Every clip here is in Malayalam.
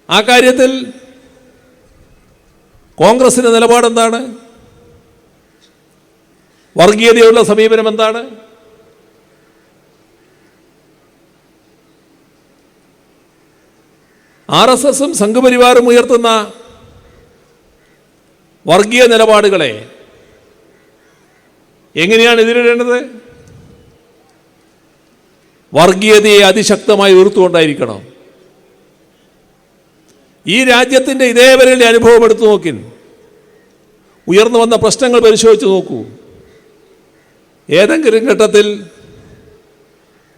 ആ കാര്യത്തിൽ കോൺഗ്രസിൻ്റെ നിലപാടെന്താണ്? വർഗീയതയുള്ള സമീപനം എന്താണ്? RSSും സംഘപരിവാറും ഉയർത്തുന്ന വർഗീയ നിലപാടുകളെ എങ്ങനെയാണ് എതിരിടേണ്ടത്? വർഗീയതയെ അതിശക്തമായി എതിർത്തുകൊണ്ടായിരിക്കണം. ഈ രാജ്യത്തിൻ്റെ ഇതേവരെയുള്ള അനുഭവം എടുത്തു നോക്കി ഉയർന്നു വന്ന പ്രശ്നങ്ങൾ പരിശോധിച്ച് നോക്കൂ. ഏതെങ്കിലും ഘട്ടത്തിൽ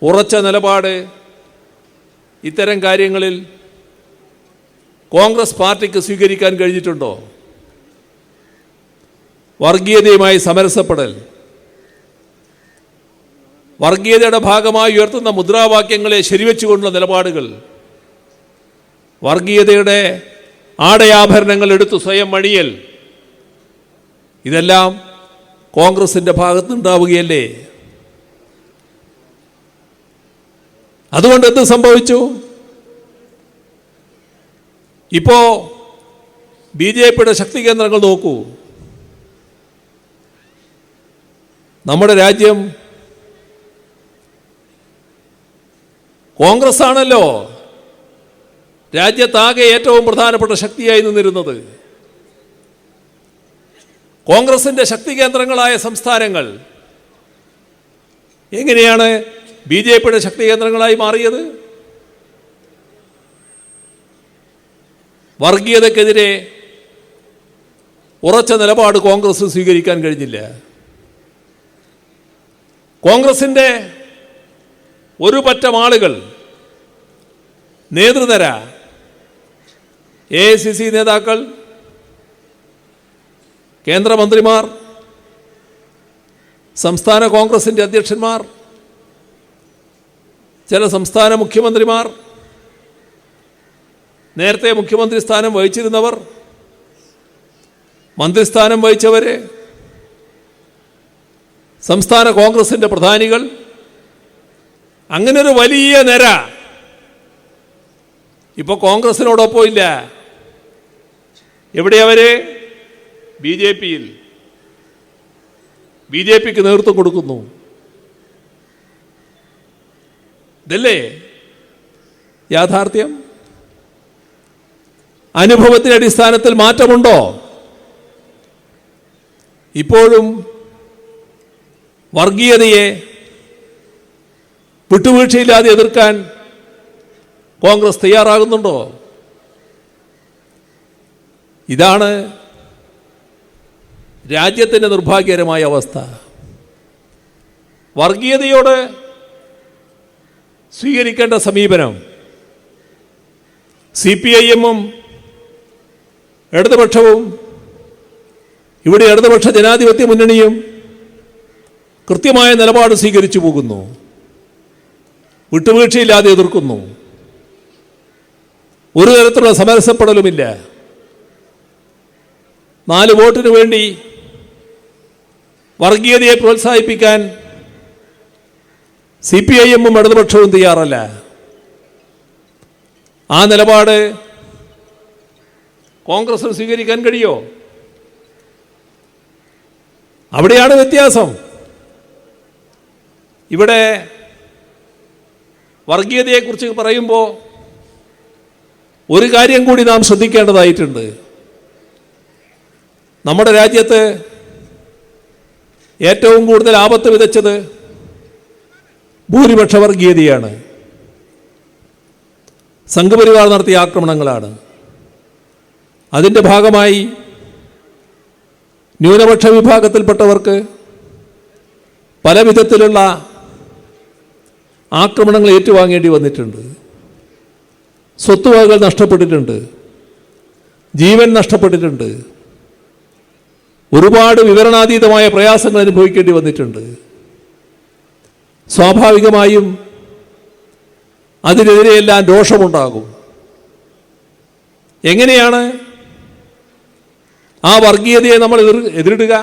ഉറച്ച നിലപാട് ഇത്തരം കാര്യങ്ങളിൽ കോൺഗ്രസ് പാർട്ടിക്ക് സ്വീകരിക്കാൻ കഴിഞ്ഞിട്ടുണ്ടോ? വർഗീയതയുമായി സമരസപ്പെടൽ, വർഗീയതയുടെ ഭാഗമായി ഉയർത്തുന്ന മുദ്രാവാക്യങ്ങളെ ശരിവെച്ചുകൊണ്ടുള്ള നിലപാടുകൾ, വർഗീയതയുടെ ആടയാഭരണങ്ങൾ എടുത്ത് സ്വയം അണിയൽ, ഇതെല്ലാം കോൺഗ്രസിൻ്റെ ഭാഗത്തുണ്ടാവുകയല്ലേ? അതുകൊണ്ട് എന്ത് സംഭവിച്ചു? ഇപ്പോൾ BJPയുടെ ശക്തി കേന്ദ്രങ്ങൾ നോക്കൂ. നമ്മുടെ രാജ്യം കോൺഗ്രസ് ആണല്ലോ രാജ്യത്താകെ ഏറ്റവും പ്രധാനപ്പെട്ട ശക്തിയായി നിന്നിരുന്നത്. കോൺഗ്രസിൻ്റെ ശക്തി കേന്ദ്രങ്ങളായ സംസ്ഥാനങ്ങൾ എങ്ങനെയാണ് BJPയുടെ ശക്തി കേന്ദ്രങ്ങളായി മാറിയത്? വർഗീയതക്കെതിരെ ഉറച്ച നിലപാട് കോൺഗ്രസ് സ്വീകരിക്കാൻ കഴിഞ്ഞില്ല. കോൺഗ്രസിൻ്റെ ഒരു പറ്റം ആളുകൾ, നേതൃനിര, AICC നേതാക്കൾ, കേന്ദ്രമന്ത്രിമാർ, സംസ്ഥാന കോൺഗ്രസിൻ്റെ അധ്യക്ഷന്മാർ, ചില സംസ്ഥാന മുഖ്യമന്ത്രിമാർ, നേരത്തെ മുഖ്യമന്ത്രി സ്ഥാനം വഹിച്ചിരുന്നവർ, മന്ത്രിസ്ഥാനം വഹിച്ചവർ, സംസ്ഥാന കോൺഗ്രസിൻ്റെ പ്രധാനികൾ, അങ്ങനൊരു വലിയ നിര ഇപ്പോൾ കോൺഗ്രസിനോടൊപ്പം ഇല്ല. എവിടെയവര്? BJPയിൽ. BJPക്ക് നേതൃത്വം കൊടുക്കുന്നു. ഇതല്ലേ യാഥാർത്ഥ്യം? അനുഭവത്തിന്റെ അടിസ്ഥാനത്തിൽ മാറ്റമുണ്ടോ? ഇപ്പോഴും വർഗീയതയെ വിട്ടുവീഴ്ചയില്ലാതെ എതിർക്കാൻ കോൺഗ്രസ് തയ്യാറാകുന്നുണ്ടോ? ഇതാണ് രാജ്യത്തിൻ്റെ നിർഭാഗ്യകരമായ അവസ്ഥ. വർഗീയതയോട് സ്വീകരിക്കേണ്ട സമീപനം CPIM-ഉം ഇടതുപക്ഷവും, ഇവിടെ ഇടതുപക്ഷ ജനാധിപത്യ മുന്നണിയും കൃത്യമായ നിലപാട് സ്വീകരിച്ചു പോകുന്നു. വിട്ടുവീഴ്ചയില്ലാതെ എതിർക്കുന്നു. ഒരു തരത്തിലുള്ള സമരസപ്പെടലുമില്ല. 4 വോട്ടിന് വേണ്ടി വർഗീയതയെ പ്രോത്സാഹിപ്പിക്കാൻ CPIM-ഉം ഇടതുപക്ഷവും തയ്യാറല്ല. ആ നിലപാട് കോൺഗ്രസിന് സ്വീകരിക്കാൻ കഴിയോ? അവിടെയാണ് വ്യത്യാസം. ഇവിടെ വർഗീയതയെക്കുറിച്ച് പറയുമ്പോൾ ഒരു കാര്യം കൂടി നാം ശ്രദ്ധിക്കേണ്ടതായിട്ടുണ്ട്. നമ്മുടെ രാജ്യത്ത് ഏറ്റവും കൂടുതൽ ആപത്ത് വിതച്ചത് ഭൂരിപക്ഷ വർഗീയതയാണ്. സംഘപരിവാർ നടത്തിയ ആക്രമണങ്ങളാണ്. അതിൻ്റെ ഭാഗമായി ന്യൂനപക്ഷ വിഭാഗത്തിൽപ്പെട്ടവർക്ക് പല വിധത്തിലുള്ള ആക്രമണങ്ങൾ ഏറ്റുവാങ്ങേണ്ടി വന്നിട്ടുണ്ട്. സ്വത്തുവകകൾ നഷ്ടപ്പെട്ടിട്ടുണ്ട്, ജീവൻ നഷ്ടപ്പെട്ടിട്ടുണ്ട്, ഒരുപാട് വിവരണാതീതമായ പ്രയാസങ്ങൾ അനുഭവിക്കേണ്ടി വന്നിട്ടുണ്ട്. സ്വാഭാവികമായും അതിനെതിരെയെല്ലാം രോഷമുണ്ടാകും. എങ്ങനെയാണ് ആ വർഗീയതയെ നമ്മൾ എതിരിടുക?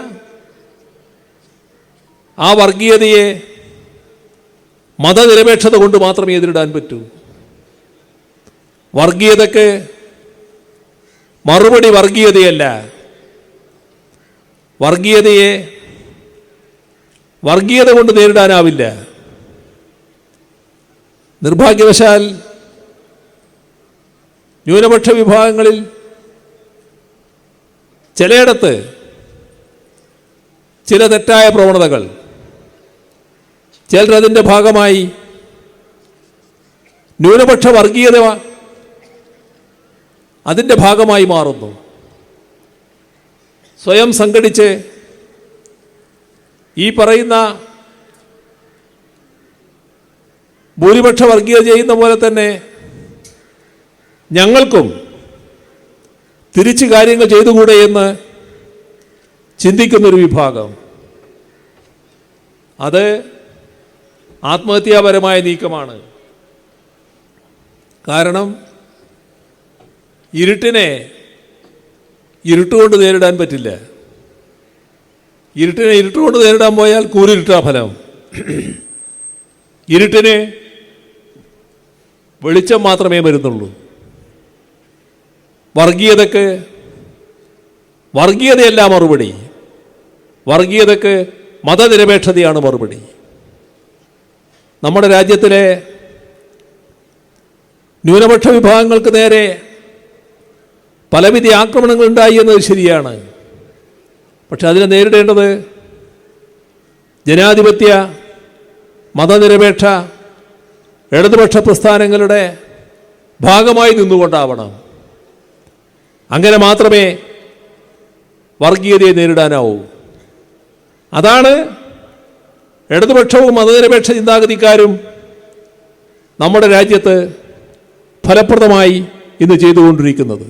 ആ വർഗീയതയെ മതനിരപേക്ഷത കൊണ്ട് മാത്രമേ എതിരിടാൻ പറ്റൂ. വർഗീയതയ്ക്ക് മറുപടി വർഗീയതയല്ല. വർഗീയതയെ വർഗീയത കൊണ്ട് നേരിടാനാവില്ല. നിർഭാഗ്യവശാൽ ന്യൂനപക്ഷ വിഭാഗങ്ങളിൽ ചിലയിടത്ത് ചില തെറ്റായ പ്രവണതകൾ ചിലരതിൻ്റെ ഭാഗമായി ന്യൂനപക്ഷ വർഗീയത അതിൻ്റെ ഭാഗമായി മാറുന്നു. സ്വയം സംഘടിച്ച് ഈ പറയുന്ന ഭൂരിപക്ഷ വർഗീയത ചെയ്യുന്ന പോലെ തന്നെ ഞങ്ങൾക്കും തിരിച്ച് കാര്യങ്ങൾ ചെയ്തുകൂടെ എന്ന് ചിന്തിക്കുന്നൊരു വിഭാഗം. അത് ആത്മഹത്യാപരമായ നീക്കമാണ്. കാരണം ഇരുട്ടിനെ ഇരുട്ടുകൊണ്ട് നേരിടാൻ പറ്റില്ല. ഇരുട്ടിനെ ഇരുട്ടുകൊണ്ട് നേരിടാൻ പോയാൽ കൂരിരുട്ടാ ഫലം. ഇരുട്ടിന് വെളിച്ചം മാത്രമേ വരുന്നുള്ളൂ. വർഗീയതയല്ല മറുപടി. വർഗീയതയ്ക്ക് മതനിരപേക്ഷതയാണ് മറുപടി. നമ്മുടെ രാജ്യത്തിലെ ന്യൂനപക്ഷ വിഭാഗങ്ങൾക്ക് നേരെ പലവിധ ആക്രമണങ്ങൾ ഉണ്ടായി എന്നത് ശരിയാണ്. പക്ഷെ അതിനെ നേരിടേണ്ടത് ജനാധിപത്യ മതനിരപേക്ഷ ഇടതുപക്ഷ പ്രസ്ഥാനങ്ങളുടെ ഭാഗമായി നിന്നുകൊണ്ടാവണം. അങ്ങനെ മാത്രമേ വർഗീയതയെ നേരിടാനാവൂ. അതാണ് ഇടതുപക്ഷവും മതനിരപേക്ഷ ചിന്താഗതിക്കാരും നമ്മുടെ രാജ്യത്ത് ഫലപ്രദമായി ഇന്ന് ചെയ്തുകൊണ്ടിരിക്കുന്നത്.